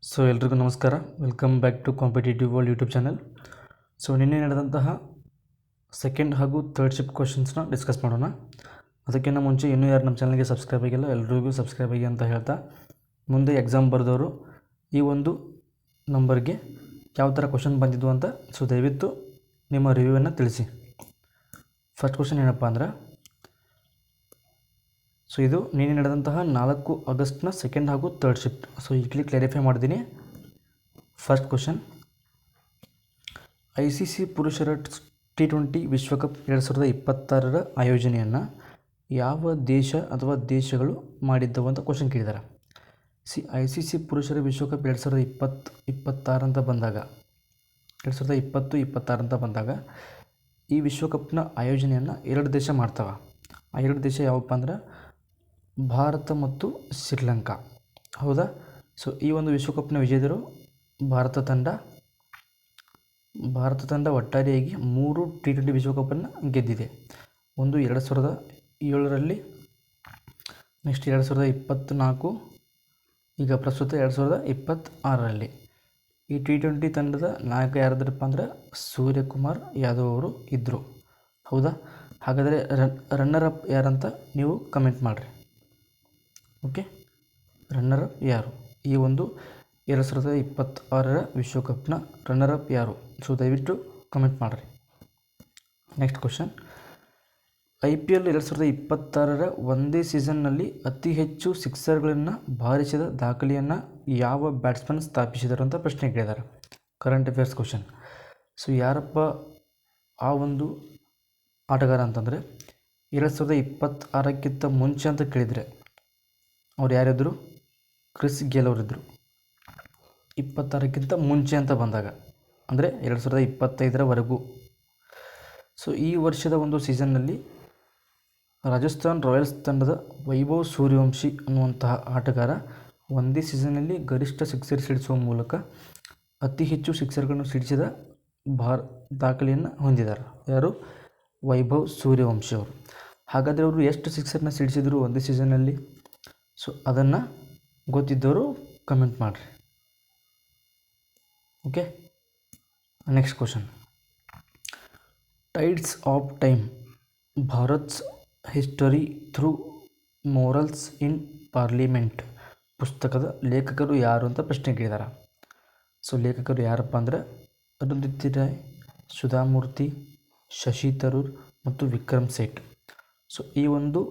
So ಎಲ್ರಿಗೂ ನಮಸ್ಕಾರ, welcome back to competitive world YouTube channel. So ನಿನ್ನೆ ನಡೆದಂತಹ ಸೆಕೆಂಡ್ ಹಾಗೂ ಥರ್ಡ್ ಶಿಫ್ಟ್ ಕ್ವಶನ್ಸ್ನ ಡಿಸ್ಕಸ್ ಮಾಡೋಣ. ಅದಕ್ಕಿಂತ ಮುಂಚೆ ಇನ್ನೂ ಯಾರು ನಮ್ಮ ಚಾನಲ್ಗೆ ಸಬ್ಸ್ಕ್ರೈಬ್ ಆಗಿಲ್ಲ ಎಲ್ರಿಗೂ ಸಬ್ಸ್ಕ್ರೈಬ್ ಆಗಿ ಅಂತ ಹೇಳ್ತಾ, ಮುಂದೆ ಎಕ್ಸಾಮ್ ಬರೆದವರು ಈ ಒಂದು ನಂಬರ್ಗೆ ಯಾವ ಥರ ಕ್ವಶನ್ ಬಂದಿದ್ದು ಅಂತ ಸೊ ದಯವಿಟ್ಟು ನಿಮ್ಮ ರಿವ್ಯೂವನ್ನು ತಿಳಿಸಿ. ಫಸ್ಟ್ ಕ್ವಶನ್ ಏನಪ್ಪ ಅಂದ್ರೆ, ಸೊ ಇದು ನಿನ್ನೆ ನಡೆದಂತಹ 4 ಆಗಸ್ಟ್ನ ಸೆಕೆಂಡ್ ಹಾಗೂ ಥರ್ಡ್ ಶಿಫ್ಟ್. ಸೊ ಈಗಲೇ ಕ್ಲಾರಿಫೈ ಮಾಡಿದ್ದೀನಿ. ಫಸ್ಟ್ ಕ್ವಶನ್, ICC ಪುರುಷರ T20 ವಿಶ್ವಕಪ್ 2026ರ ಆಯೋಜನೆಯನ್ನು ಯಾವ ದೇಶ ಅಥವಾ ದೇಶಗಳು ಮಾಡಿದ್ದವು ಅಂತ ಕ್ವಶನ್ ಕೇಳಿದ್ದಾರೆ. ICC ಪುರುಷರ ವಿಶ್ವಕಪ್ 2026 ಅಂತ ಬಂದಾಗ 2020-26 ಅಂತ ಬಂದಾಗ ಈ ವಿಶ್ವಕಪ್ನ ಆಯೋಜನೆಯನ್ನು 2 ದೇಶ ಮಾಡ್ತವೆ. ಆ 2 ದೇಶ ಯಾವಪ್ಪ ಅಂದ್ರೆ ಭಾರತ ಮತ್ತು ಶ್ರೀಲಂಕಾ. ಹೌದಾ? ಸೊ ಈ ಒಂದು ವಿಶ್ವಕಪ್ನ ವಿಜೇತರು ಭಾರತ ತಂಡ ಒಟ್ಟಾರೆಯಾಗಿ 3 T20 ವಿಶ್ವಕಪ್ಪನ್ನು ಗೆದ್ದಿದೆ. ಒಂದು 2007ರಲ್ಲಿ, ನೆಕ್ಸ್ಟ್ 2024, ಈಗ ಪ್ರಸ್ತುತ 2026ರಲ್ಲಿ. ಈ T20 ತಂಡದ ನಾಯಕ ಯಾರಾದ್ರಪ್ಪ ಅಂದ್ರೆ ಸೂರ್ಯಕುಮಾರ್ ಯಾದವ್ ಅವರು ಇದ್ದರು. ಹೌದಾ? ಹಾಗಾದರೆ ರನ್ನರ್ ಅಪ್ ಯಾರಂತ ನೀವು ಕಮೆಂಟ್ ಮಾಡಿರಿ. ಓಕೆ, ರನ್ನರ್ ಅಪ್ ಯಾರು? ಈ ಒಂದು 2026ರ ವಿಶ್ವಕಪ್ನ ರನ್ನರ್ ಅಪ್ ಯಾರು? ಸೊ ದಯವಿಟ್ಟು ಕಮೆಂಟ್ ಮಾಡಿರಿ. ನೆಕ್ಸ್ಟ್ ಕ್ವಶನ್, IPL 2026ರ ಒಂದೇ ಸೀಸನ್ನಲ್ಲಿ ಅತಿ ಹೆಚ್ಚು ಸಿಕ್ಸರ್ಗಳನ್ನು ಬಾರಿಸಿದ ದಾಖಲೆಯನ್ನು ಯಾವ ಬ್ಯಾಟ್ಸ್ಮನ್ ಸ್ಥಾಪಿಸಿದರು ಅಂತ ಪ್ರಶ್ನೆ ಕೇಳಿದ್ದಾರೆ. Current affairs question. ಸೊ ಯಾರಪ್ಪ ಆ ಒಂದು ಆಟಗಾರ ಅಂತಂದರೆ 2026ಕ್ಕಿಂತ ಮುಂಚೆ ಅಂತ ಕೇಳಿದರೆ ಅವ್ರು ಯಾರಿದ್ರು? Chris Gayle ಅವರಿದ್ದರು. 26ಕ್ಕಿಂತ ಮುಂಚೆ ಅಂತ ಬಂದಾಗ ಅಂದರೆ 2025ರವರೆಗೂ. ಸೊ ಈ ವರ್ಷದ ಒಂದು ಸೀಸನ್ನಲ್ಲಿ ರಾಜಸ್ಥಾನ್ ರಾಯಲ್ಸ್ ತಂಡದ ವೈಭವ್ ಸೂರ್ಯವಂಶಿ ಅನ್ನುವಂತಹ ಆಟಗಾರ ಒಂದೇ ಸೀಸನ್ನಲ್ಲಿ ಗರಿಷ್ಠ ಸಿಕ್ಸರ್ ಸಿಡಿಸುವ ಮೂಲಕ ಅತಿ ಹೆಚ್ಚು ಸಿಕ್ಸರ್ಗಳನ್ನು ಸಿಡಿಸಿದ ದಾಖಲೆಯನ್ನು ಹೊಂದಿದ್ದಾರೆ. ಯಾರು? ವೈಭವ್ ಸೂರ್ಯವಂಶಿ ಅವರು. ಹಾಗಾದರೆ ಅವರು ಎಷ್ಟು ಸಿಕ್ಸರ್ನ ಸಿಡಿಸಿದರು ಒಂದೇ ಸೀಸನ್ನಲ್ಲಿ? ಸೊ ಅದನ್ನು ಗೊತ್ತಿದ್ದವರು ಕಮೆಂಟ್ ಮಾಡಿರಿ. Okay, next question, tides of time Bharat's history through morals in parliament ಪುಸ್ತಕದ ಲೇಖಕರು ಯಾರು ಅಂತ ಪ್ರಶ್ನೆ ಕೇಳಿದ್ದಾರೆ. ಸೊ ಲೇಖಕರು ಯಾರಪ್ಪ ಅಂದರೆ ಅರುಂಧತಿ ರಾಯ್, ಸುಧಾಮೂರ್ತಿ, ಶಶಿ ತರೂರ್ ಮತ್ತು ವಿಕ್ರಮ್ ಸೇಠ್. ಸೊ ಈ ಒಂದು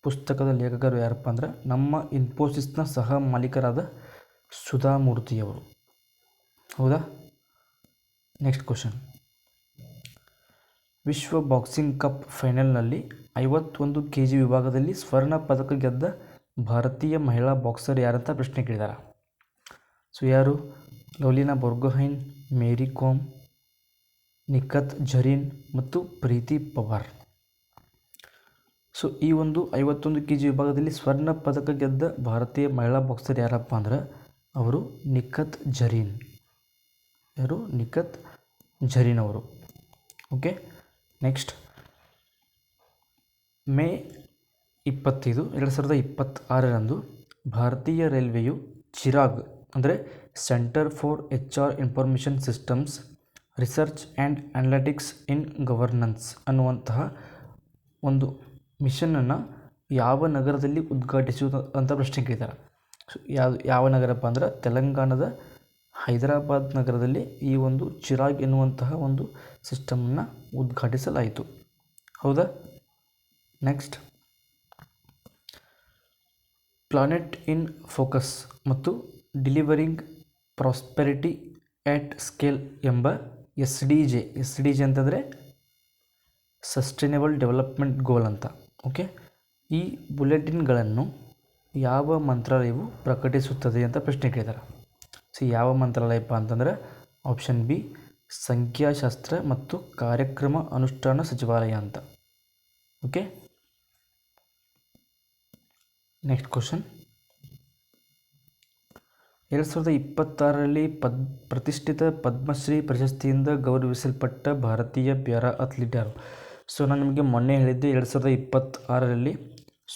ಪುಸ್ತಕದ ಲೇಖಕರು ಯಾರಪ್ಪ ಅಂದರೆ ನಮ್ಮ ಇನ್ಫೋಸಿಸ್ನ ಸಹ ಮಾಲೀಕರಾದ ಸುಧಾಮೂರ್ತಿಯವರು. ಹೌದಾ? ನೆಕ್ಸ್ಟ್ ಕ್ವಶನ್, ವಿಶ್ವ ಬಾಕ್ಸಿಂಗ್ ಕಪ್ ಫೈನಲ್ನಲ್ಲಿ 51 kg ವಿಭಾಗದಲ್ಲಿ ಸ್ವರ್ಣ ಪದಕ ಗೆದ್ದ ಭಾರತೀಯ ಮಹಿಳಾ ಬಾಕ್ಸರ್ ಯಾರಂತ ಪ್ರಶ್ನೆ ಕೇಳಿದ್ದಾರೆ. ಸೊ ಯಾರು? ಲವ್ಲಿನಾ ಬೋರ್ಗೊಹೈನ್, ಮೇರಿ ಕೋಮ್, ನಿಖತ್ ಝರೀನ್ ಮತ್ತು ಪ್ರೀತಿ ಪವಾರ್. ಸೊ ಈ ಒಂದು 51 kg ವಿಭಾಗದಲ್ಲಿ ಸ್ವರ್ಣ ಪದಕ ಗೆದ್ದ ಭಾರತೀಯ ಮಹಿಳಾ ಬಾಕ್ಸರ್ ಯಾರಪ್ಪ ಅಂದ್ರೆ ಅವರು ನಿಖತ್ ಝರೀನ್. ಯಾರು? ನಿಖತ್ ಝರೀನ್ ಅವರು. ಓಕೆ, ನೆಕ್ಸ್ಟ್, ಮೇ 25, 2026ರಂದು ಭಾರತೀಯ ರೈಲ್ವೆಯು ಚಿರಾಗ್ ಅಂದರೆ centre for HR information systems research and analytics in governance ಅನ್ನುವಂತಹ ಒಂದು ಮಿಷನನ್ನು ಯಾವ ನಗರದಲ್ಲಿ ಉದ್ಘಾಟಿಸುವುದು ಅಂತ ಪ್ರಶ್ನೆ ಕೇಳಿದ್ದಾರೆ. ಸೊ ಯಾವ ನಗರಪ್ಪ ಅಂದ್ರೆ ತೆಲಂಗಾಣದ ಹೈದರಾಬಾದ್ ನಗರದಲ್ಲಿ ಈ ಒಂದು ಚಿರಾಗ್ ಎನ್ನುವಂತಹ ಒಂದು ಸಿಸ್ಟಮನ್ನು ಉದ್ಘಾಟಿಸಲಾಯಿತು. ಹೌದಾ? ನೆಕ್ಸ್ಟ್, ಪ್ಲಾನೆಟ್ ಇನ್ ಫೋಕಸ್ ಮತ್ತು ಡಿಲಿವರಿಂಗ್ ಪ್ರಾಸ್ಪೆರಿಟಿ ಆಟ್ ಸ್ಕೇಲ್ ಎಂಬ SDG ಅಂತಂದರೆ ಸಸ್ಟೈನಬಲ್ ಡೆವಲಪ್ಮೆಂಟ್ ಗೋಲ್ ಅಂತ. ಓಕೆ, ಈ ಬುಲೆಟಿನ್ಗಳನ್ನು ಯಾವ ಮಂತ್ರಾಲಯವು ಪ್ರಕಟಿಸುತ್ತದೆ ಅಂತ ಪ್ರಶ್ನೆ ಕೇಳಿದ್ದಾರೆ. ಸೊ ಯಾವ ಮಂತ್ರಾಲಯಪ್ಪ ಅಂತಂದರೆ ಆಪ್ಷನ್ ಬಿ, ಸಂಖ್ಯಾಶಾಸ್ತ್ರ ಮತ್ತು ಕಾರ್ಯಕ್ರಮ ಅನುಷ್ಠಾನ ಸಚಿವಾಲಯ ಅಂತ. ಓಕೆ, ನೆಕ್ಸ್ಟ್ ಕ್ವಶನ್, 2026ರಲ್ಲಿ ಪ್ರತಿಷ್ಠಿತ ಪದ್ಮಶ್ರೀ ಪ್ರಶಸ್ತಿಯಿಂದ ಗೌರವಿಸಲ್ಪಟ್ಟ ಭಾರತೀಯ ಪ್ಯಾರಾ ಅಥ್ಲೀಟ್ ಯಾರು? ಸೊ ನಾನು ನಿಮಗೆ ಮೊನ್ನೆ ಹೇಳಿದ್ದೆ 2026ರಲ್ಲಿ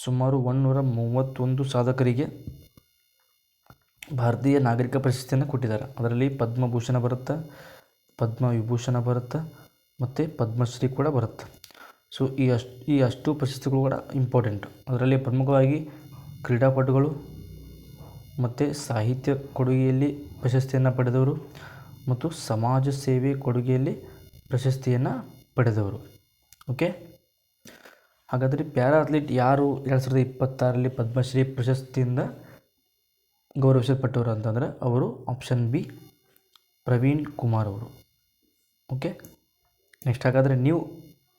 ಸುಮಾರು 131 ಸಾಧಕರಿಗೆ ಭಾರತೀಯ ನಾಗರಿಕ ಪ್ರಶಸ್ತಿಯನ್ನು ಕೊಟ್ಟಿದ್ದಾರೆ. ಅದರಲ್ಲಿ ಪದ್ಮಭೂಷಣ ಬರುತ್ತೆ, ಪದ್ಮವಿಭೂಷಣ ಬರುತ್ತೆ ಮತ್ತು ಪದ್ಮಶ್ರೀ ಕೂಡ ಬರುತ್ತೆ. ಸೊ ಈ ಅಷ್ಟು ಪ್ರಶಸ್ತಿಗಳು ಕೂಡ ಇಂಪಾರ್ಟೆಂಟ್. ಅದರಲ್ಲಿ ಪ್ರಮುಖವಾಗಿ ಕ್ರೀಡಾಪಟುಗಳು ಮತ್ತು ಸಾಹಿತ್ಯ ಕೊಡುಗೆಯಲ್ಲಿ ಪ್ರಶಸ್ತಿಯನ್ನು ಪಡೆದವರು ಮತ್ತು ಸಮಾಜ ಸೇವೆ ಕೊಡುಗೆಯಲ್ಲಿ ಪ್ರಶಸ್ತಿಯನ್ನು ಪಡೆದವರು. ಓಕೆ, ಹಾಗಾದರೆ ಪ್ಯಾರಾ ಅಥ್ಲೀಟ್ ಯಾರು 2026ರಲ್ಲಿ ಪದ್ಮಶ್ರೀ ಪ್ರಶಸ್ತಿಯಿಂದ ಗೌರವಿಸಲ್ಪಟ್ಟವರು ಅಂತಂದರೆ ಅವರು ಆಪ್ಷನ್ ಬಿ ಪ್ರವೀಣ್ ಕುಮಾರ್ ಅವರು. ಓಕೆ, ನೆಕ್ಸ್ಟ್ ಹಾಗಾದರೆ ನೀವು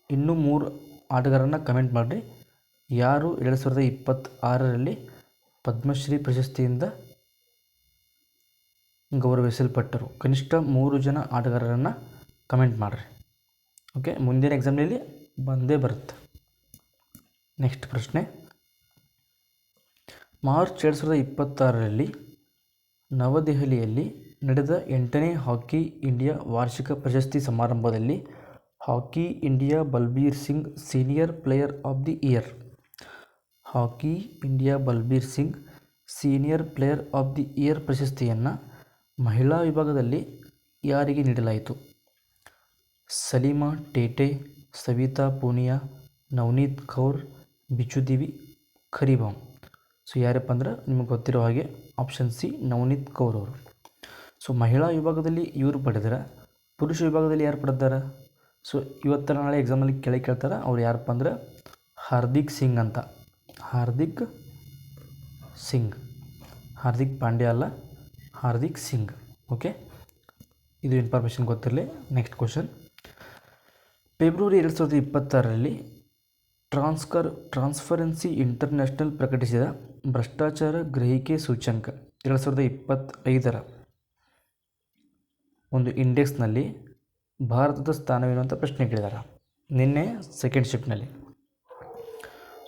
ಇನ್ನೂ 3 ಆಟಗಾರರನ್ನು ಕಮೆಂಟ್ ಮಾಡಿರಿ. ಯಾರು 2026ರಲ್ಲಿ ಪದ್ಮಶ್ರೀ ಪ್ರಶಸ್ತಿಯಿಂದ ಗೌರವಿಸಲ್ಪಟ್ಟರು? ಕನಿಷ್ಠ 3 ಜನ ಆಟಗಾರರನ್ನು ಕಮೆಂಟ್ ಮಾಡಿರಿ. ಓಕೆ, ಮುಂದಿನ ಎಕ್ಸಾಮ್ನಲ್ಲಿ ಬಂದೇ ಬರುತ್ತೆ. ನೆಕ್ಸ್ಟ್ ಪ್ರಶ್ನೆ, ಮಾರ್ಚ್ 2026ರಲ್ಲಿ ನವದೆಹಲಿಯಲ್ಲಿ ನಡೆದ 8ನೇ ಹಾಕಿ ಇಂಡಿಯಾ ವಾರ್ಷಿಕ ಪ್ರಶಸ್ತಿ ಸಮಾರಂಭದಲ್ಲಿ hockey India Balbir Singh senior player of the year, hockey India Balbir Singh senior player of the year ಪ್ರಶಸ್ತಿಯನ್ನು ಮಹಿಳಾ ವಿಭಾಗದಲ್ಲಿ ಯಾರಿಗೆ ನೀಡಲಾಯಿತು? ಸಲೀಮಾ ಟೇಟೆ, ಸವಿತಾ ಪೂನಿಯಾ, ನವನೀತ್ ಕೌರ್, ಬಿಚುದೇವಿ ಖರೀಬಾಮ್. ಸೊ ಯಾರಪ್ಪ ಅಂದ್ರೆ ನಿಮಗೆ ಗೊತ್ತಿರೋ ಹಾಗೆ ಆಪ್ಷನ್ ಸಿ ನವನೀತ್ ಕೌರ್ ಅವರು. ಸೊ ಮಹಿಳಾ ವಿಭಾಗದಲ್ಲಿ ಇವರು ಪಡೆದರೆ, ಪುರುಷ ವಿಭಾಗದಲ್ಲಿ ಯಾರು ಪಡೆದಾರೆ? ಸೊ ಇವತ್ತು ನಾಳೆ ಎಕ್ಸಾಮಲ್ಲಿ ಕೇಳ್ತಾರೆ. ಅವ್ರು ಯಾರಪ್ಪ ಅಂದ್ರೆ ಹಾರ್ದಿಕ್ ಸಿಂಗ್ ಅಂತ. ಹಾರ್ದಿಕ್ ಸಿಂಗ್, ಹಾರ್ದಿಕ್ ಪಾಂಡ್ಯ ಅಲ್ಲ, ಹಾರ್ದಿಕ್ ಸಿಂಗ್. ಓಕೆ, ಇದು ಇನ್ಫಾರ್ಮೇಷನ್ ಗೊತ್ತಿರಲಿ. ನೆಕ್ಸ್ಟ್ ಕ್ವಶನ್, ಫೆಬ್ರವರಿ 2026ರಲ್ಲಿ ಟ್ರಾನ್ಸ್ಪರೆನ್ಸಿ ಇಂಟರ್ನ್ಯಾಷನಲ್ ಪ್ರಕಟಿಸಿದ ಭ್ರಷ್ಟಾಚಾರ ಗ್ರಹಿಕೆ ಸೂಚ್ಯಂಕ 2025ರ ಒಂದು ಇಂಡೆಕ್ಸ್ನಲ್ಲಿ ಭಾರತದ ಸ್ಥಾನವೇನು ಅಂತ ಪ್ರಶ್ನೆ ಕೇಳಿದ್ದಾರೆ ನಿನ್ನೆ ಸೆಕೆಂಡ್ ಶಿಫ್ಟ್ನಲ್ಲಿ.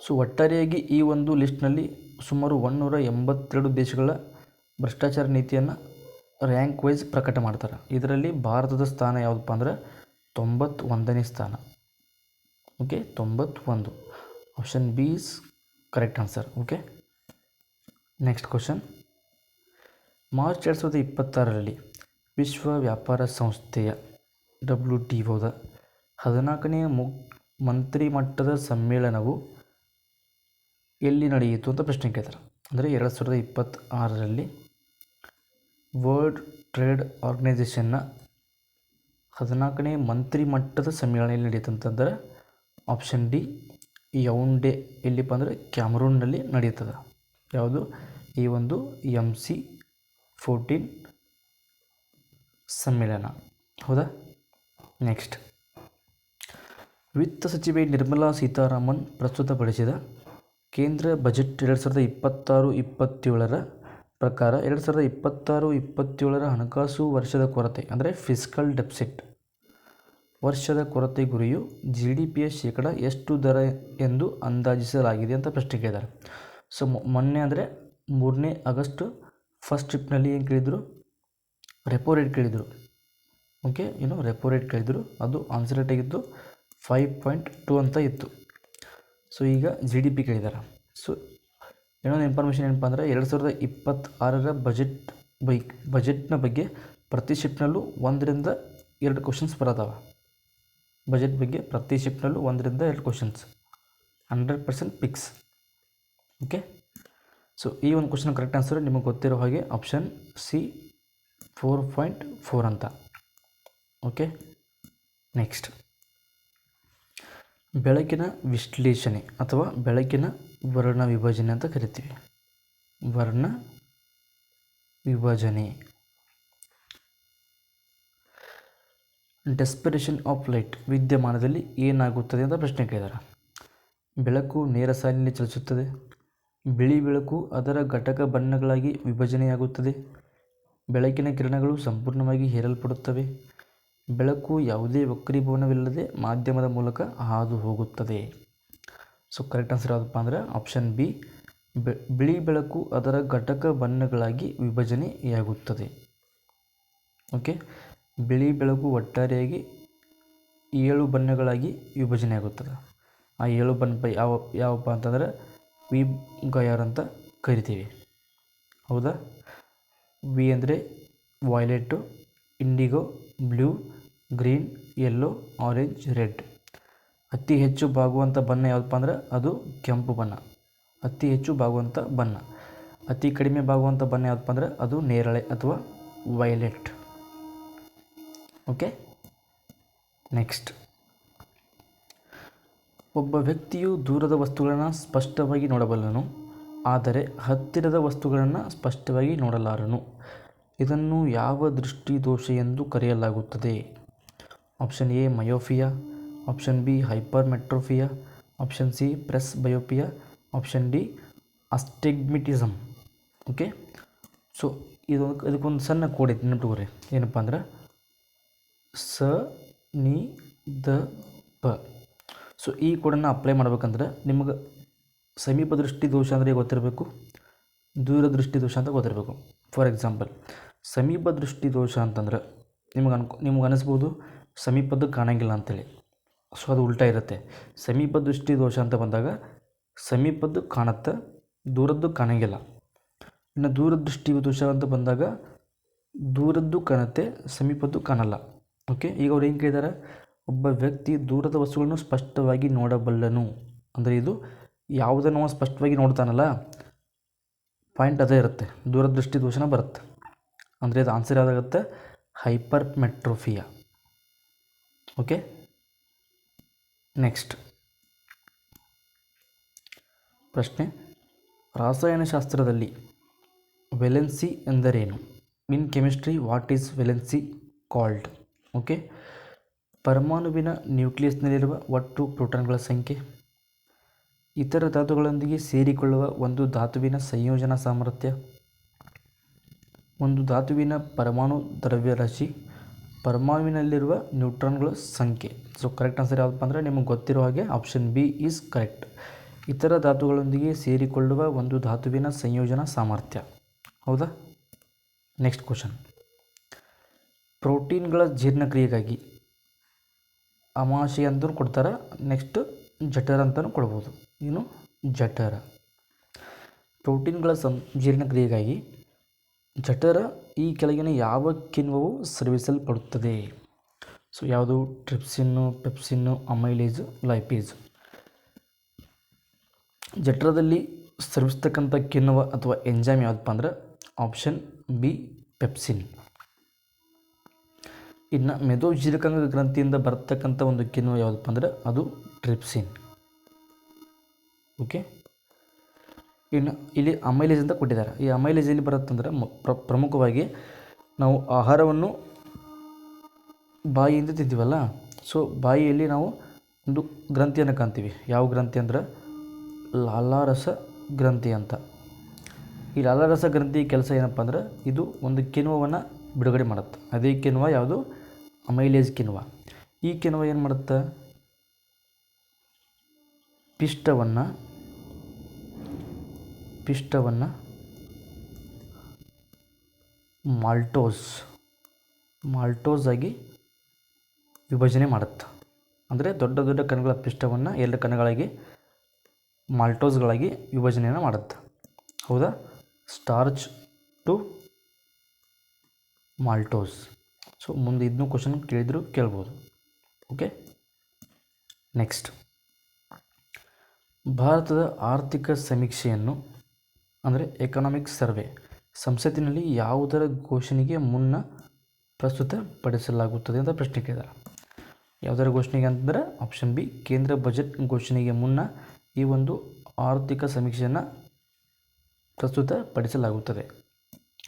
ಸೊ ಒಟ್ಟಾರೆಯಾಗಿ ಈ ಒಂದು ಲಿಸ್ಟ್ನಲ್ಲಿ ಸುಮಾರು 182 ದೇಶಗಳ ಭ್ರಷ್ಟಾಚಾರ ನೀತಿಯನ್ನು ರ್ಯಾಂಕ್ ವೈಸ್ ಪ್ರಕಟ ಮಾಡ್ತಾರೆ. ಇದರಲ್ಲಿ ಭಾರತದ ಸ್ಥಾನ ಯಾವುದಪ್ಪ ಅಂದ್ರೆ 91ನೇ ಸ್ಥಾನ. Okay, 91. Option B is correct answer. Okay, next question, March 2026ರಲ್ಲಿ ವಿಶ್ವ ವ್ಯಾಪಾರ ಸಂಸ್ಥೆಯ WTOದ 14ನೇ ಮಂತ್ರಿ ಮಟ್ಟದ ಸಮ್ಮೇಳನವು ಎಲ್ಲಿ ನಡೆಯಿತು ಅಂತ ಪ್ರಶ್ನೆ ಕೇಳ್ತಾರೆ. ಅಂದರೆ 2026ರಲ್ಲಿ ವರ್ಲ್ಡ್ ಟ್ರೇಡ್ ಆರ್ಗನೈಜೇಷನ್ನ 14ನೇ ಮಂತ್ರಿ ಮಟ್ಟದ ಸಮ್ಮೇಳನ ಎಲ್ಲಿ ನಡೆಯುತ್ತೆ ಅಂತಂದರೆ ಆಪ್ಷನ್ ಡಿ ಯೌಂಡೆ. ಎಲ್ಲಿಪ್ಪ ಅಂದರೆ ಕ್ಯಾಮರೂನ್ನಲ್ಲಿ ನಡೆಯುತ್ತದೆ. ಯಾವುದು? ಈ ಒಂದು MC14 ಸಮ್ಮೇಳನ. ಹೌದಾ? ನೆಕ್ಸ್ಟ್, ವಿತ್ತ ಸಚಿವೆ ನಿರ್ಮಲಾ ಸೀತಾರಾಮನ್ ಪ್ರಸ್ತುತಪಡಿಸಿದ ಕೇಂದ್ರ ಬಜೆಟ್ 2026-27ರ ಪ್ರಕಾರ 2026-27ರ ಹಣಕಾಸು ವರ್ಷದ ಕೊರತೆ ಅಂದರೆ ಫಿಸ್ಕಲ್ ಡೆಫಿಸಿಟ್ ವರ್ಷದ ಕೊರತೆ ಗುರಿಯು GDPಯ ಶೇಕಡ ಎಷ್ಟು ದರ ಎಂದು ಅಂದಾಜಿಸಲಾಗಿದೆ ಅಂತ ಪ್ರಶ್ನೆ ಕೇಳಿದ್ದಾರೆ. ಸೊ ಮೊನ್ನೆ ಅಂದರೆ 3ನೇ ಆಗಸ್ಟ್ ಫಸ್ಟ್ ಶಿಫ್ಟ್ನಲ್ಲಿ ಏನು ಕೇಳಿದರು? ರೆಪೋ ರೇಟ್ ಕೇಳಿದರು. ಓಕೆ, ರೆಪೋ ರೇಟ್ ಕೇಳಿದರು. ಅದು ಆನ್ಸರ್ ರೇಟ್ ಆಗಿತ್ತು 5.2 ಅಂತ ಇತ್ತು. ಸೊ ಈಗ GDP ಕೇಳಿದ್ದಾರೆ. ಸೊ ಇನ್ನೊಂದು ಇನ್ಫಾರ್ಮೇಷನ್ ಏನಪ್ಪ ಅಂದರೆ 2026ರ ಬಜೆಟ್ನ ಬಗ್ಗೆ ಪ್ರತಿ ಶಿಫ್ಟ್ನಲ್ಲೂ 1ರಿಂದ 2 ಕ್ವಶನ್ಸ್ ಬರೋದಾವೆ. ಬಜೆಟ್ ಬಗ್ಗೆ ಪ್ರತಿ ಶಿಫ್ಟ್ನಲ್ಲೂ 1ರಿಂದ 2 ಕ್ವಶನ್ಸ್ 100% ಫಿಕ್ಸ್. ಓಕೆ, ಸೊ ಈ ಒಂದು ಕ್ವಶನ್ ಕರೆಕ್ಟ್ ಆನ್ಸರ್ ನಿಮಗೆ ಗೊತ್ತಿರೋ ಹಾಗೆ ಆಪ್ಷನ್ ಸಿ 4.4 ಅಂತ. ಓಕೆ, ನೆಕ್ಸ್ಟ್, ಬೆಳಕಿನ ವಿಶ್ಲೇಷಣೆ ಅಥವಾ ಬೆಳಕಿನ ವರ್ಣ ವಿಭಜನೆ ಅಂತ ಕರಿತೀವಿ. ವರ್ಣ ವಿಭಜನೆ, ಡಿಸ್ಪರ್ಷನ್ ಆಫ್ ಲೈಟ್ ವಿದ್ಯಮಾನದಲ್ಲಿ ಏನಾಗುತ್ತದೆ ಅಂತ ಪ್ರಶ್ನೆ ಕೇಳಿದ್ದಾರೆ. ಬೆಳಕು ನೇರ ಸಾಲಿನಲ್ಲಿ ಚಲಿಸುತ್ತದೆ. ಬಿಳಿ ಬೆಳಕು ಅದರ ಘಟಕ ಬಣ್ಣಗಳಾಗಿ ವಿಭಜನೆಯಾಗುತ್ತದೆ. ಬೆಳಕಿನ ಕಿರಣಗಳು ಸಂಪೂರ್ಣವಾಗಿ ಹೀರಲ್ಪಡುತ್ತವೆ. ಬೆಳಕು ಯಾವುದೇ ವಕ್ರೀಭವನವಿಲ್ಲದೆ ಮಾಧ್ಯಮದ ಮೂಲಕ ಹಾದು ಹೋಗುತ್ತದೆ. ಸೊ ಕರೆಕ್ಟ್ ಆನ್ಸರ್ ಯಾವುದಪ್ಪ ಅಂದರೆ ಆಪ್ಷನ್ ಬಿ ಬಿಳಿ ಬೆಳಕು ಅದರ ಘಟಕ ಬಣ್ಣಗಳಾಗಿ ವಿಭಜನೆಯಾಗುತ್ತದೆ. ಓಕೆ, ಬಿಳಿ ಬೆಳಕು ಒಟ್ಟಾರೆಯಾಗಿ 7 ಬಣ್ಣಗಳಾಗಿ ವಿಭಜನೆಯಾಗುತ್ತದೆ. ಆ 7 ಬಣ್ಣ ಯಾವಪ್ಪ ಅಂತಂದರೆ ವೀಬ್ ಗಯಾರ್ ಅಂತ ಕರಿತೀವಿ. ಹೌದಾ? ವಿ ಅಂದರೆ violet, indigo, blue, green, yellow, orange, red. ಅತಿ ಹೆಚ್ಚು ಬಾಗುವಂಥ ಬಣ್ಣ ಯಾವುದಪ್ಪ ಅಂದ್ರೆ ಅದು ಕೆಂಪು ಬಣ್ಣ. ಅತಿ ಹೆಚ್ಚು ಬಾಗುವಂಥ ಬಣ್ಣ. ಅತಿ ಕಡಿಮೆ ಬಾಗುವಂಥ ಬಣ್ಣ ಯಾವುದಪ್ಪ ಅಂದ್ರೆ ಅದು ನೇರಳೆ ಅಥವಾ ವೈಲೆಟ್. Okay, next. ಒಬ್ಬ ವ್ಯಕ್ತಿಯು ದೂರದ ವಸ್ತುಗಳನ್ನು ಸ್ಪಷ್ಟವಾಗಿ ನೋಡಬಲ್ಲನು, ಆದರೆ ಹತ್ತಿರದ ವಸ್ತುಗಳನ್ನು ಸ್ಪಷ್ಟವಾಗಿ ನೋಡಲಾರನು. ಇದನ್ನು ಯಾವ ದೃಷ್ಟಿ ದೋಷ ಎಂದು ಕರೆಯಲಾಗುತ್ತದೆ? Option A myopia, option B hypermetropia, option C presbyopia, option D astigmatism. Okay, so ಇದಕ್ಕೊಂದು ಸಣ್ಣ ಕೋಡ್ ಐತಿ, ನೆನಪಿಟ್ಕೋರಿ. ಏನಪ್ಪ ಅಂದ್ರೆ ಸ ನಿ ದ ಪ. ಸೊ ಈ ಕೋಡನ್ನು ಅಪ್ಲೈ ಮಾಡ್ಬೇಕಂದ್ರೆ ನಿಮಗೆ ಸಮೀಪ ದೃಷ್ಟಿ ದೋಷ ಅಂದರೆ ಗೊತ್ತಿರಬೇಕು, ದೂರದೃಷ್ಟಿ ದೋಷ ಅಂತ ಗೊತ್ತಿರಬೇಕು. ಫಾರ್ ಎಕ್ಸಾಂಪಲ್, ಸಮೀಪ ದೃಷ್ಟಿ ದೋಷ ಅಂತಂದ್ರೆ ನಿಮ್ಗೆ ಅನಿಸ್ಬೋದು ಸಮೀಪದ್ದು ಕಾಣಂಗಿಲ್ಲ ಅಂತೇಳಿ. ಸೊ ಅದು ಉಲ್ಟಾ ಇರುತ್ತೆ. ಸಮೀಪ ದೃಷ್ಟಿ ದೋಷ ಅಂತ ಬಂದಾಗ ಸಮೀಪದ್ದು ಕಾಣುತ್ತೆ, ದೂರದ್ದು ಕಾಣಂಗಿಲ್ಲ. ಇನ್ನು ದೂರದೃಷ್ಟಿ ದೋಷ ಅಂತ ಬಂದಾಗ ದೂರದ್ದು ಕಾಣುತ್ತೆ, ಸಮೀಪದ್ದು ಕಾಣಲ್ಲ. ಓಕೆ, ಈಗ ಅವ್ರು ಏನು ಕೇಳಿದ್ದಾರೆ? ಒಬ್ಬ ವ್ಯಕ್ತಿ ದೂರದ ವಸ್ತುಗಳನ್ನು ಸ್ಪಷ್ಟವಾಗಿ ನೋಡಬಲ್ಲನು ಅಂದರೆ ಇದು ಯಾವುದನ್ನು ನಾವು ಸ್ಪಷ್ಟವಾಗಿ ನೋಡ್ತಾನಲ್ಲ, ಪಾಯಿಂಟ್ ಅದೇ ಇರುತ್ತೆ, ದೂರದೃಷ್ಟಿ ದೋಷನ ಬರುತ್ತೆ. ಅಂದರೆ ಇದು ಆನ್ಸರ್ ಯಾವುದಾಗುತ್ತೆ? ಹೈಪರ್ಮೆಟ್ರೋಫಿಯಾ. ಓಕೆ, ನೆಕ್ಸ್ಟ್ ಪ್ರಶ್ನೆ. ರಾಸಾಯನಶಾಸ್ತ್ರದಲ್ಲಿ ವೆಲೆನ್ಸಿ ಎಂದರೇನು? In chemistry what is valency called? Okay, ಪರಮಾಣುವಿನ ನ್ಯೂಕ್ಲಿಯಸ್ನಲ್ಲಿರುವ ಒಟ್ಟು ಪ್ರೋಟಾನ್ಗಳ ಸಂಖ್ಯೆ. ಇತರ ಧಾತುಗಳೊಂದಿಗೆ ಸೇರಿಕೊಳ್ಳುವ ಒಂದು ಧಾತುವಿನ ಸಂಯೋಜನಾ ಸಾಮರ್ಥ್ಯ. ಒಂದು ಧಾತುವಿನ ಪರಮಾಣು ದ್ರವ್ಯರಾಶಿ. ಪರಮಾಣುವಿನಲ್ಲಿರುವ ನ್ಯೂಟ್ರಾನ್ಗಳ ಸಂಖ್ಯೆ. ಸೊ ಕರೆಕ್ಟ್ ಆನ್ಸರ್ ಯಾವುದಪ್ಪ ಅಂದರೆ ನಿಮಗೆ ಗೊತ್ತಿರೋ ಹಾಗೆ ಆಪ್ಷನ್ ಬಿ ಈಸ್ ಕರೆಕ್ಟ್. ಇತರ ಧಾತುಗಳೊಂದಿಗೆ ಸೇರಿಕೊಳ್ಳುವ ಒಂದು ಧಾತುವಿನ ಸಂಯೋಜನಾ ಸಾಮರ್ಥ್ಯ. ಹೌದಾ? Next question. ಪ್ರೋಟೀನ್ಗಳ ಜೀರ್ಣಕ್ರಿಯೆಗಾಗಿ ಆಮಾಶಯ ಅಂತಲೂ ಕೊಡ್ತಾರೆ, ನೆಕ್ಸ್ಟ್ ಜಠರ ಅಂತಲೂ ಕೊಡ್ಬೋದು. ಏನು ಜಠರ. ಪ್ರೋಟೀನ್ಗಳ ಜೀರ್ಣಕ್ರಿಯೆಗಾಗಿ ಜಠರ ಈ ಕೆಳಗಿನ ಯಾವ ಕಿಣ್ವವು ಸ್ರವಿಸಲ್ಪಡುತ್ತದೆ? ಸೊ ಯಾವುದು? ಟ್ರಿಪ್ಸಿನ್ನು, ಪೆಪ್ಸಿನ್ನು, ಅಮೈಲೇಜ್, ಲೈಪೇಜ್. ಜಠರದಲ್ಲಿ ಸ್ರವಿಸ್ತಕ್ಕಂಥ ಕಿಣ್ವ ಅಥವಾ ಎಂಜೈಮ್ ಯಾವುದಪ್ಪ ಅಂದ್ರೆ ಆಪ್ಷನ್ ಬಿ ಪೆಪ್ಸಿನ್. ಇನ್ನು ಮೆದೋಜೀರಕಾಂಗ ಗ್ರಂಥಿಯಿಂದ ಬರ್ತಕ್ಕಂಥ ಒಂದು ಕಿಣ್ವ ಯಾವುದಪ್ಪ ಅಂದ್ರೆ ಅದು ಟ್ರಿಪ್ಸಿನ್. ಓಕೆ, ಇನ್ನು ಇಲ್ಲಿ ಅಮೈಲೇಜ್ ಅಂತ ಕೊಟ್ಟಿದ್ದಾರೆ. ಈ ಅಮೈಲೇಜ್ ಎಲ್ಲಿ ಬರುತ್ತಂದ್ರೆ ಪ್ರಮುಖವಾಗಿ ನಾವು ಆಹಾರವನ್ನು ಬಾಯಿಯಿಂದ ತಿಂತೀವಲ್ಲ, ಸೊ ಬಾಯಿಯಲ್ಲಿ ನಾವು ಒಂದು ಗ್ರಂಥಿಯನ್ನು ಕಾಣ್ತೀವಿ. ಯಾವ ಗ್ರಂಥಿ ಅಂದ್ರೆ ಲಾಲಾರಸ ಗ್ರಂಥಿ ಅಂತ. ಈ ಲಾಲಾರಸ ಗ್ರಂಥಿ ಕೆಲಸ ಏನಪ್ಪ ಅಂದ್ರೆ ಇದು ಒಂದು ಕಿಣ್ವವನ್ನು ಬಿಡುಗಡೆ ಮಾಡುತ್ತೆ. ಅದೇ ಕಿಣ್ವ ಯಾವುದು? ಅಮೈಲೇಜ್ ಕಿಣ್ವ. ಈ ಕಿಣ್ವ ಏನು ಮಾಡುತ್ತೆ? ಪಿಷ್ಟವನ್ನು ಮಾಲ್ಟೋಸ್ ಆಗಿ ವಿಭಜನೆ ಮಾಡುತ್ತೆ. ಅಂದರೆ ದೊಡ್ಡ ದೊಡ್ಡ ಕಣಗಳ ಪಿಷ್ಟವನ್ನು 2 ಕಣಗಳಾಗಿ ಮಾಲ್ಟೋಸ್ಗಳಾಗಿ ವಿಭಜನೆಯನ್ನು ಮಾಡುತ್ತೆ. ಹೌದಾ? Starch to maltose. ಸೊ ಮುಂದೆ ಇದನ್ನು ಕ್ವಶನ್ ಕೇಳಿದ್ರು ಕೇಳ್ಬೋದು. Okay, next. ಭಾರತದ ಆರ್ಥಿಕ ಸಮೀಕ್ಷೆಯನ್ನು ಅಂದರೆ ಎಕನಾಮಿಕ್ ಸರ್ವೆ ಸಂಸತ್ತಿನಲ್ಲಿ ಯಾವುದರ ಘೋಷಣೆಗೆ ಮುನ್ನ ಪ್ರಸ್ತುತಪಡಿಸಲಾಗುತ್ತದೆ ಅಂತ ಪ್ರಶ್ನೆ ಕೇಳಿದ್ದಾರೆ. ಯಾವುದರ ಘೋಷಣೆಗೆ ಅಂತಂದರೆ ಆಪ್ಷನ್ ಬಿ ಕೇಂದ್ರ ಬಜೆಟ್ ಘೋಷಣೆಗೆ ಮುನ್ನ ಈ ಒಂದು ಆರ್ಥಿಕ ಸಮೀಕ್ಷೆಯನ್ನು ಪ್ರಸ್ತುತಪಡಿಸಲಾಗುತ್ತದೆ.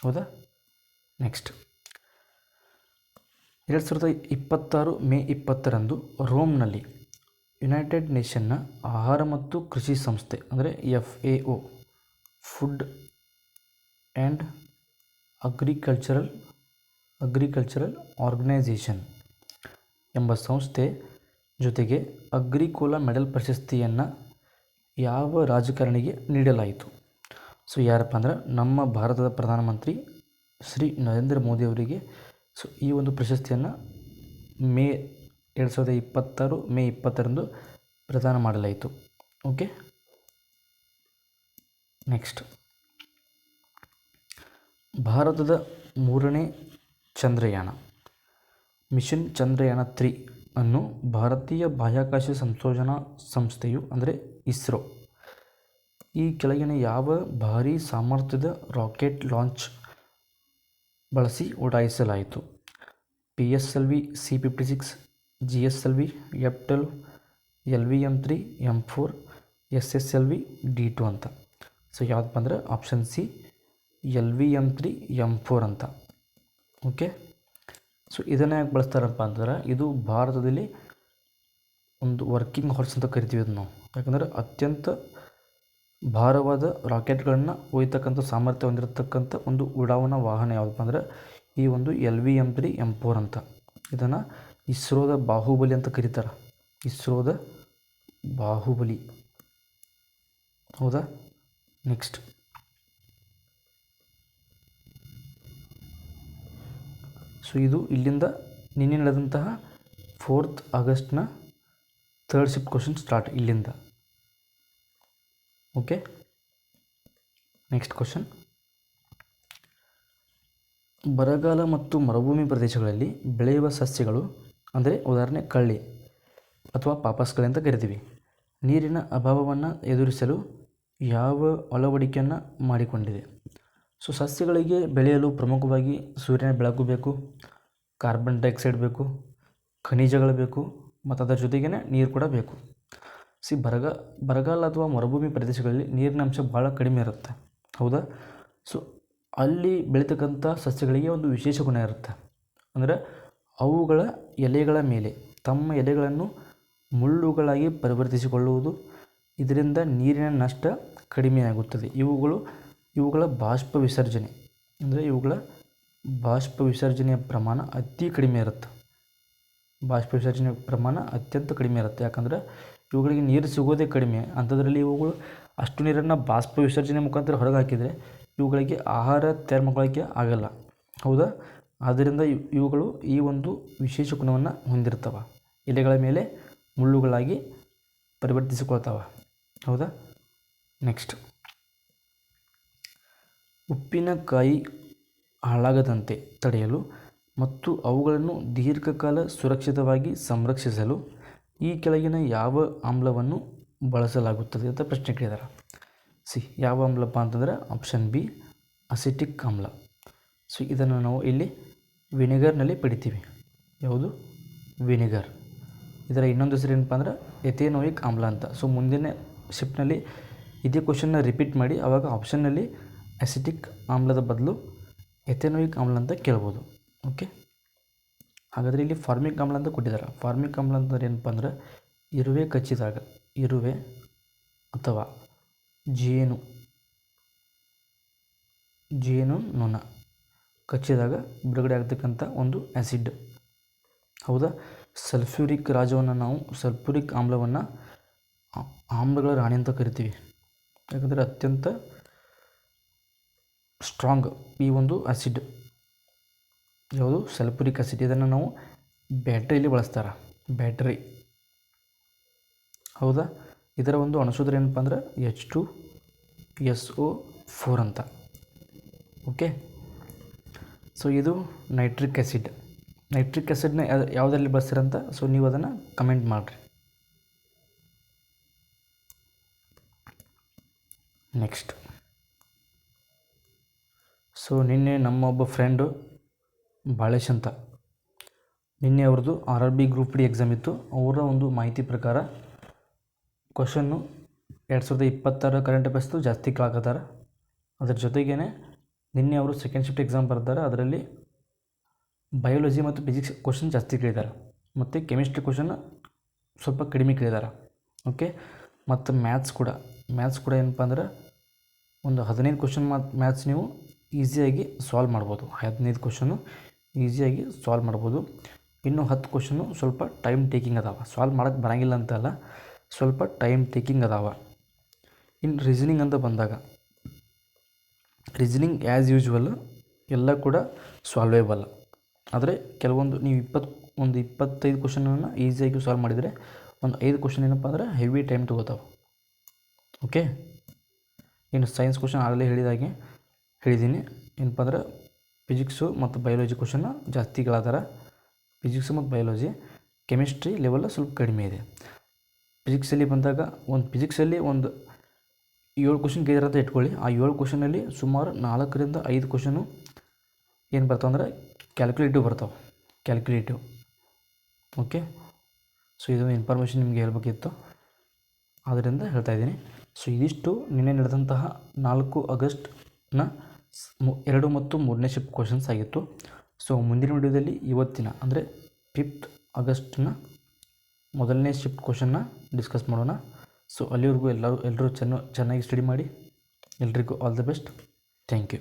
ಹೌದಾ? ನೆಕ್ಸ್ಟ್. 2026 ಮೇ 20ರಂದು ರೋಮ್ನಲ್ಲಿ ಯುನೈಟೆಡ್ ನೇಷನ್ನ ಆಹಾರ ಮತ್ತು ಕೃಷಿ ಸಂಸ್ಥೆ ಅಂದರೆ FAO food and agricultural organisation ಎಂಬ ಸಂಸ್ಥೆ ಜೊತೆಗೆ ಅಗ್ರಿಕೋಲಾ ಮೆಡಲ್ ಪ್ರಶಸ್ತಿಯನ್ನು ಯಾವ ರಾಜಕಾರಣಿಗೆ ನೀಡಲಾಯಿತು? ಸೊ ಯಾರಪ್ಪ ಅಂದ್ರೆ ನಮ್ಮ ಭಾರತದ ಪ್ರಧಾನಮಂತ್ರಿ ಶ್ರೀ ನರೇಂದ್ರ ಮೋದಿ ಅವರಿಗೆ ಸೊ ಈ ಒಂದು ಪ್ರಶಸ್ತಿಯನ್ನು 2026 ಮೇ 20ರಂದು ಪ್ರದಾನ ಮಾಡಲಾಯಿತು. Okay, next. ಭಾರತದ ಮೂರನೇ ಚಂದ್ರಯಾನ ಮಿಷನ್ ಚಂದ್ರಯಾನ 3 ಅನ್ನು ಭಾರತೀಯ ಬಾಹ್ಯಾಕಾಶ ಸಂಶೋಧನಾ ಸಂಸ್ಥೆಯು ಅಂದರೆ ಇಸ್ರೋ ಈ ಕೆಳಗಿನ ಯಾವ ಭಾರೀ ಸಾಮರ್ಥ್ಯದ ರಾಕೆಟ್ ಲಾಂಚ್ ಬಳಸಿ ಉಡಾಯಿಸಲಾಯಿತು? PSLV C-56, GSLV F-12, LV-M3, M4, SSLV D2 ಅಂತ. ಸೊ ಯಾವ್ದಪ್ಪ ಅಂದರೆ ಆಪ್ಷನ್ ಸಿ LV-M3 M4 ಅಂತ. ಓಕೆ, ಸೊ ಇದನ್ನು ಯಾಕೆ ಬಳಸ್ತಾರಪ್ಪ ಅಂತಂದ್ರೆ ಇದು ಭಾರತದಲ್ಲಿ ಒಂದು ವರ್ಕಿಂಗ್ ಹಾರ್ಸ್ ಅಂತ ಕರಿತೀವಿ ಅದು ನಾವು. ಯಾಕಂದರೆ ಅತ್ಯಂತ ಭಾರವಾದ ರಾಕೆಟ್ಗಳನ್ನು ಒಯ್ತಕ್ಕಂಥ ಸಾಮರ್ಥ್ಯ ಹೊಂದಿರತಕ್ಕಂಥ ಒಂದು ಉಡಾವಣಾ ವಾಹನ ಯಾವುದಪ್ಪ ಅಂದರೆ ಈ ಒಂದು LV-M3 M4 ಅಂತ. ಇದನ್ನು ಇಸ್ರೋದ ಬಾಹುಬಲಿ ಅಂತ ಕರೀತಾರೆ. ಇಸ್ರೋದ ಬಾಹುಬಲಿ, ಹೌದಾ? ನೆಕ್ಸ್ಟ್, ಸೊ ಇದು ಇಲ್ಲಿಂದ ನಿನ್ನೆ ನಡೆದಂತಹ 4th ಆಗಸ್ಟ್ನ 3rd ಶಿಫ್ಟ್ ಕ್ವಶನ್ ಸ್ಟಾರ್ಟ್ ಇಲ್ಲಿಂದ. Okay, next question. ಬರಗಾಲ ಮತ್ತು ಮರುಭೂಮಿ ಪ್ರದೇಶಗಳಲ್ಲಿ ಬೆಳೆಯುವ ಸಸ್ಯಗಳು ಅಂದರೆ ಉದಾಹರಣೆ ಕಳ್ಳಿ ಅಥವಾ ಪಾಪಸ್ಕಳೆ ಅಂತ ಕರಿತೀವಿ. ನೀರಿನ ಅಭಾವವನ್ನು ಎದುರಿಸಲು ಯಾವ ಅಳವಡಿಕೆಯನ್ನು ಮಾಡಿಕೊಂಡಿದೆ? ಸೊ ಸಸ್ಯಗಳಿಗೆ ಬೆಳೆಯಲು ಪ್ರಮುಖವಾಗಿ ಸೂರ್ಯನ ಬೆಳಕು ಬೇಕು, ಕಾರ್ಬನ್ ಡೈಆಕ್ಸೈಡ್ ಬೇಕು, ಖನಿಜಗಳು ಬೇಕು ಮತ್ತು ಅದರ ಜೊತೆಗೇ ನೀರು ಕೂಡ ಬೇಕು. ಬರಗಾಲ ಅಥವಾ ಮರುಭೂಮಿ ಪ್ರದೇಶಗಳಲ್ಲಿ ನೀರಿನ ಅಂಶ ಭಾಳ ಕಡಿಮೆ ಇರುತ್ತೆ, ಹೌದಾ? ಸೊ ಅಲ್ಲಿ ಬೆಳೀತಕ್ಕಂಥ ಸಸ್ಯಗಳಿಗೆ ಒಂದು ವಿಶೇಷ ಗುಣ ಇರುತ್ತೆ. ಅಂದರೆ ಅವುಗಳ ಎಲೆಗಳ ಮೇಲೆ ತಮ್ಮ ಎಲೆಗಳನ್ನು ಮುಳ್ಳುಗಳಾಗಿ ಪರಿವರ್ತಿಸಿಕೊಳ್ಳುವುದು, ಇದರಿಂದ ನೀರಿನ ನಷ್ಟ ಕಡಿಮೆಯಾಗುತ್ತದೆ. ಇವುಗಳ ಬಾಷ್ಪ ವಿಸರ್ಜನೆ ಅಂದರೆ ಇವುಗಳ ಬಾಷ್ಪ ವಿಸರ್ಜನೆಯ ಪ್ರಮಾಣ ಅತಿ ಕಡಿಮೆ ಇರುತ್ತೆ. ಬಾಷ್ಪ ವಿಸರ್ಜನೆಯ ಪ್ರಮಾಣ ಅತ್ಯಂತ ಕಡಿಮೆ ಇರುತ್ತೆ. ಯಾಕಂದರೆ ಇವುಗಳಿಗೆ ನೀರು ಸಿಗೋದೇ ಕಡಿಮೆ. ಅಂಥದ್ರಲ್ಲಿ ಇವುಗಳು ಅಷ್ಟು ನೀರನ್ನು ಬಾಷ್ಪ ವಿಸರ್ಜನೆ ಮುಖಾಂತರ ಹೊರಗೆ ಹಾಕಿದರೆ ಇವುಗಳಿಗೆ ಆಹಾರ ತಯಾರು ಮಾಡ್ಕೊಳ್ಳೋಕ್ಕೆ ಆಗಲ್ಲ, ಹೌದಾ? ಆದ್ದರಿಂದ ಇವುಗಳು ಈ ಒಂದು ವಿಶೇಷ ಗುಣವನ್ನು ಹೊಂದಿರ್ತವೆ. ಎಲೆಗಳ ಮೇಲೆ ಮುಳ್ಳುಗಳಾಗಿ ಪರಿವರ್ತಿಸಿಕೊಳ್ತಾವೆ, ಹೌದಾ? ನೆಕ್ಸ್ಟ್, ಉಪ್ಪಿನಕಾಯಿ ಹಾಳಾಗದಂತೆ ತಡೆಯಲು ಮತ್ತು ಅವುಗಳನ್ನು ದೀರ್ಘಕಾಲ ಸುರಕ್ಷಿತವಾಗಿ ಸಂರಕ್ಷಿಸಲು ಈ ಕೆಳಗಿನ ಯಾವ ಆಮ್ಲವನ್ನು ಬಳಸಲಾಗುತ್ತದೆ ಅಂತ ಪ್ರಶ್ನೆ ಕೇಳಿದ್ದಾರೆ. ಯಾವ ಆಮ್ಲಪ್ಪ ಅಂತಂದರೆ ಆಪ್ಷನ್ ಬಿ ಅಸಿಟಿಕ್ ಆಮ್ಲ. ಸೊ ಇದನ್ನು ನಾವು ಇಲ್ಲಿ ವಿನೆಗರ್ನಲ್ಲಿ ಪಡಿತೀವಿ. ಯಾವುದು? ವಿನೆಗರ್. ಇದರ ಇನ್ನೊಂದು ಹೆಸರು ಏನಪ್ಪ ಅಂದ್ರೆ ಎಥೆನೋಯಿಕ್ ಆಮ್ಲ ಅಂತ. ಸೊ ಮುಂದಿನ ಶಿಫ್ಟ್ನಲ್ಲಿ ಇದೇ ಕ್ವಶನ್ನ ರಿಪೀಟ್ ಮಾಡಿ ಆವಾಗ ಆಪ್ಷನ್ನಲ್ಲಿ ಅಸಿಟಿಕ್ ಆಮ್ಲದ ಬದಲು ಎಥೆನೋಯಿಕ್ ಆಮ್ಲ ಅಂತ ಕೇಳ್ಬೋದು. ಓಕೆ, ಹಾಗಾದರೆ ಇಲ್ಲಿ ಫಾರ್ಮಿಕ್ ಆಮ್ಲ ಅಂತ ಕೊಟ್ಟಿದ್ದಾರೆ. ಫಾರ್ಮಿಕ್ ಆಮ್ಲ ಅಂತಂದ್ರೆ ಏನಪ್ಪ ಅಂದ್ರೆ ಇರುವೆ ಕಚ್ಚಿದಾಗ, ಇರುವೆ ಅಥವಾ ಜೇನು ನೊಣ ಕಚ್ಚಿದಾಗ ಬಿಡುಗಡೆ ಆಗ್ತಕ್ಕಂಥ ಒಂದು ಆ್ಯಸಿಡ್, ಹೌದಾ? ಸಲ್ಫ್ಯೂರಿಕ್ ರಾಜವನ್ನು ನಾವು ಸಲ್ಫ್ಯೂರಿಕ್ ಆಮ್ಲವನ್ನು ಆಮ್ಲಗಳ ರಾಣಿ ಅಂತ ಕರಿತೀವಿ. ಯಾಕಂದರೆ ಅತ್ಯಂತ ಸ್ಟ್ರಾಂಗ್ ಈ ಒಂದು ಆ್ಯಸಿಡ್ ಯಾವುದು? Sulphuric acid. ಇದನ್ನು ನಾವು ಬ್ಯಾಟ್ರಿಯಲ್ಲಿ ಬಳಸ್ತಾರೆ, ಬ್ಯಾಟ್ರಿ, ಹೌದಾ? ಇದರ ಒಂದು ಅಣುಸೂತ್ರ ಏನಪ್ಪ ಅಂದ್ರೆ H2SO4 ಅಂತ. ಓಕೆ, ಸೊ ಇದು ನೈಟ್ರಿಕ್ ಆ್ಯಸಿಡ್. ನೈಟ್ರಿಕ್ ಆ್ಯಸಿಡ್ನ ಯಾವುದರಲ್ಲಿ ಬಳಸ್ತೀರಂತ ಸೊ ನೀವು ಅದನ್ನು ಕಮೆಂಟ್ ಮಾಡಿರಿ. ನೆಕ್ಸ್ಟ್, ಸೊ ನಿನ್ನೆ ನಮ್ಮ ಒಬ್ಬ ಫ್ರೆಂಡು ಬಾಳೇಶ್ ಅಂತ, ನಿನ್ನೆ ಅವ್ರದ್ದು RRB ಗ್ರೂಪ್ ಡಿ ಎಕ್ಸಾಮ್ ಇತ್ತು. ಅವರ ಒಂದು ಮಾಹಿತಿ ಪ್ರಕಾರ ಕ್ವಶನ್ನು 2026 ಕರೆಂಟ್ ಅಫೇರ್ಸ್ದು ಜಾಸ್ತಿ ಕೇಳಾಕತ್ತಾರೆ. ಅದ್ರ ಜೊತೆಗೇ ನಿನ್ನೆ ಅವರು ಸೆಕೆಂಡ್ ಶಿಫ್ಟ್ ಎಕ್ಸಾಮ್ ಬರ್ತಾರೆ. ಅದರಲ್ಲಿ ಬಯೋಲಜಿ ಮತ್ತು ಫಿಸಿಕ್ಸ್ ಕ್ವಶನ್ ಜಾಸ್ತಿ ಕೇಳಿದ್ದಾರೆ ಮತ್ತು ಕೆಮಿಸ್ಟ್ರಿ ಕ್ವಶನ್ ಸ್ವಲ್ಪ ಕಡಿಮೆ ಕೇಳಿದ್ದಾರೆ. ಓಕೆ, ಮತ್ತು ಮ್ಯಾಥ್ಸ್ ಕೂಡ ಏನಪ್ಪ ಅಂದ್ರೆ ಒಂದು 15 ಕ್ವಶನ್ ಮ್ಯಾಥ್ಸ್ ನೀವು ಈಸಿಯಾಗಿ ಸಾಲ್ವ್ ಮಾಡ್ಬೋದು. 15 ಕ್ವಶನ್ನು ಈಸಿಯಾಗಿ ಸಾಲ್ವ್ ಮಾಡ್ಬೋದು. ಇನ್ನು 10 ಕ್ವಶನ್ನು ಸ್ವಲ್ಪ ಟೈಮ್ ಟೇಕಿಂಗ್ ಅದಾವೆ. ಸಾಲ್ವ್ ಮಾಡೋಕ್ಕೆ ಬರೋಂಗಿಲ್ಲ ಅಂತಲ್ಲ, ಸ್ವಲ್ಪ ಟೈಮ್ ಟೇಕಿಂಗ್ ಅದಾವೆ. ಇನ್ನು ರೀಸನಿಂಗ್ ಅಂತ ಬಂದಾಗ ರೀಸನಿಂಗ್ ಆ್ಯಸ್ ಯೂಶ್ವಲ್ ಎಲ್ಲ ಕೂಡ ಸಾಲ್ವೇಬಲ್. ಆದರೆ ಕೆಲವೊಂದು ನೀವು 25 ಕ್ವಶನನ್ನು ಈಸಿಯಾಗಿ ಸಾಲ್ವ್ ಮಾಡಿದರೆ ಒಂದು 5 ಕ್ವಶನ್ ಏನಪ್ಪ ಅಂದ್ರೆ ಹೆವಿ ಟೈಮ್ ತೊಗೋತಾವೆ. ಓಕೆ, ಇನ್ನು ಸೈನ್ಸ್ ಕ್ವಶನ್ ಆಗಲೇ ಹೇಳಿದ್ದೀನಿ. ಏನಪ್ಪ ಅಂದ್ರೆ ಫಿಸಿಕ್ಸು ಮತ್ತು ಬಯಾಲಜಿ ಕ್ವಶನ್ನ ಜಾಸ್ತಿ ಕೇಳತ್ತಾರ. ಫಿಸಿಕ್ಸ್ ಮತ್ತು ಬಯಾಲಜಿ. ಕೆಮಿಸ್ಟ್ರಿ ಲೆವೆಲ್ ಸ್ವಲ್ಪ ಕಡಿಮೆ ಇದೆ. ಫಿಸಿಕ್ಸಲ್ಲಿ ಬಂದಾಗ ಫಿಸಿಕ್ಸಲ್ಲಿ ಒಂದು 7 ಕ್ವಶನ್ ಕೇಳಿದ್ರೆ ಅಂತ ಇಟ್ಕೊಳ್ಳಿ. ಆ 7 ಕ್ವಶನಲ್ಲಿ ಸುಮಾರು 4ರಿಂದ 5 ಕ್ವಶನು ಏನು ಬರ್ತಾವೆ ಅಂದ್ರೆ ಕ್ಯಾಲ್ಕುಲೇಟಿವ್ ಬರ್ತಾವೆ. ಕ್ಯಾಲ್ಕುಲೇಟಿವ್. ಓಕೆ. ಸೊ ಇದು ಇನ್ಫಾರ್ಮೇಷನ್ ನಿಮಗೆ ಹೇಳಬೇಕಿತ್ತು, ಆದ್ದರಿಂದ ಹೇಳ್ತಾ ಇದ್ದೀನಿ. ಸೊ ಇದಿಷ್ಟು ನಿನ್ನೆ ನಡೆದಂತಹ 4 ಆಗಸ್ಟ್ನ 2 ಮತ್ತು 3ನೇ ಶಿಫ್ಟ್ ಕ್ವಶನ್ಸ್ ಆಗಿತ್ತು. ಸೊ ಮುಂದಿನ ವಿಡಿಯೋದಲ್ಲಿ ಇವತ್ತಿನ ಅಂದರೆ 5th ಆಗಸ್ಟ್ನ 1ನೇ ಶಿಫ್ಟ್ ಕ್ವಶನ್ನ ಡಿಸ್ಕಸ್ ಮಾಡೋಣ. ಸೊ ಅಲ್ಲಿವರೆಗೂ ಎಲ್ಲರೂ ಚೆನ್ನಾಗಿ ಸ್ಟಡಿ ಮಾಡಿ. ಎಲ್ರಿಗೂ all the best. Thank you.